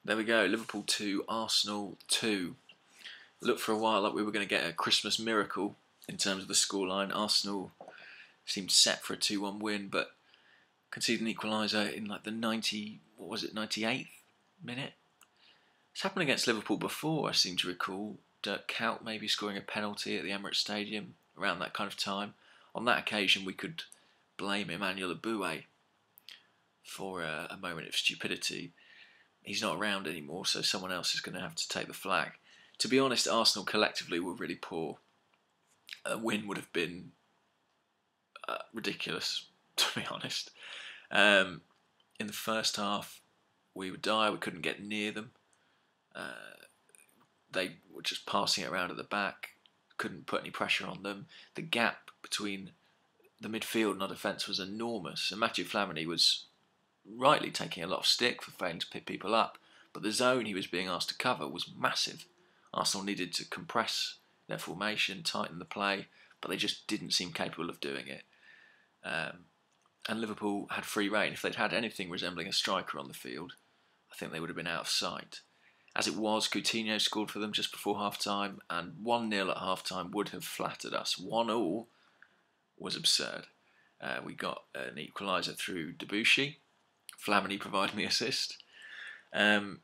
There we go, Liverpool 2, Arsenal 2. Looked for a while like we were going to get a Christmas miracle in terms of the scoreline. Arsenal seemed set for a 2-1 win, but conceded an equaliser in like the 98th minute. It's happened against Liverpool before, I seem to recall. Dirk Kuyt maybe scoring a penalty at the Emirates Stadium around that kind of time. On that occasion, we could blame Emmanuel Aboué for a moment of stupidity. He's not around anymore, so someone else is going to have to take the flag. To be honest, Arsenal collectively were really poor. A win would have been ridiculous, to be honest. In the first half, we would die. We couldn't get near them. They were just passing it around at the back. Couldn't put any pressure on them. The gap between the midfield and our defence was enormous. And Mathieu Flamini was rightly taking a lot of stick for failing to pick people up. But the zone he was being asked to cover was massive. Arsenal needed to compress their formation, tighten the play, but they just didn't seem capable of doing it. And Liverpool had free rein. If they'd had anything resembling a striker on the field, I think they would have been out of sight. As it was, Coutinho scored for them just before half-time, and 1-0 at half-time would have flattered us. 1-1 was absurd. We got an equaliser through Debuchy. Flamini providing the assist. And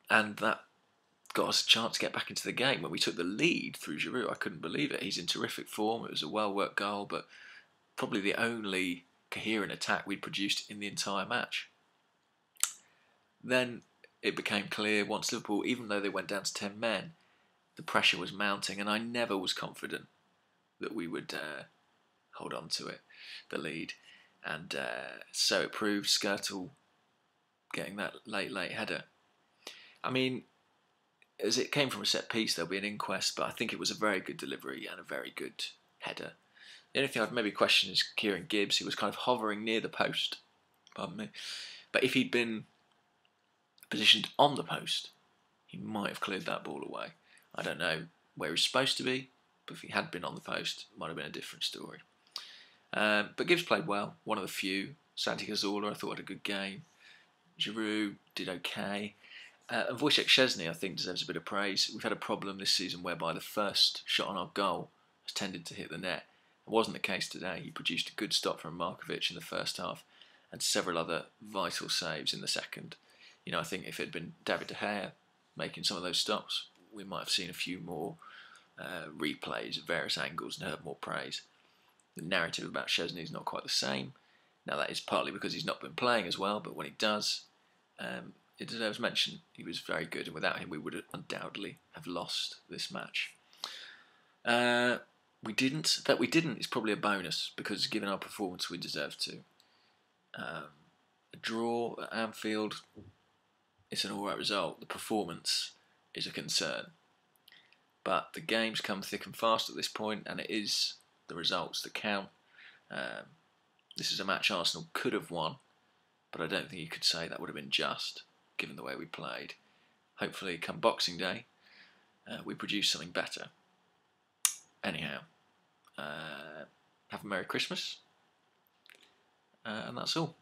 that got us a chance to get back into the game. When we took the lead through Giroud, I couldn't believe it. He's in terrific form. It was a well-worked goal, but probably the only coherent attack we'd produced in the entire match. Then it became clear once Liverpool, even though they went down to 10 men, the pressure was mounting, and I never was confident that we would hold on to it, the lead. And so it proved. Skirtle getting that late header. I mean, as it came from a set piece, there'll be an inquest, but I think it was a very good delivery and a very good header. The only thing I'd maybe question is Kieran Gibbs, who was kind of hovering near the post. Pardon me. But if he'd been positioned on the post, he might have cleared that ball away. I don't know where he's supposed to be, but if he had been on the post, it might have been a different story. But Gibbs played well, one of the few. Santi Cazorla, I thought, had a good game. Giroud did okay. And Wojciech Szczesny, I think, deserves a bit of praise. We've had a problem this season whereby the first shot on our goal has tended to hit the net. It wasn't the case today. He produced a good stop from Markovic in the first half and several other vital saves in the second. You know, I think if it had been David De Gea making some of those stops, we might have seen a few more replays at various angles and heard more praise. The narrative about Szczesny is not quite the same. Now, that is partly because he's not been playing as well, but when he does, it deserves mention. He was very good, and without him, we would undoubtedly have lost this match. We didn't. That we didn't is probably a bonus, because given our performance, we deserve to. A draw at Anfield, it's an alright result. The performance is a concern. But the games come thick and fast at this point, and it is the results that count. This is a match Arsenal could have won, but I don't think you could say that would have been just, given the way we played. Hopefully, come Boxing Day, we produce something better. Anyhow, have a Merry Christmas, and that's all.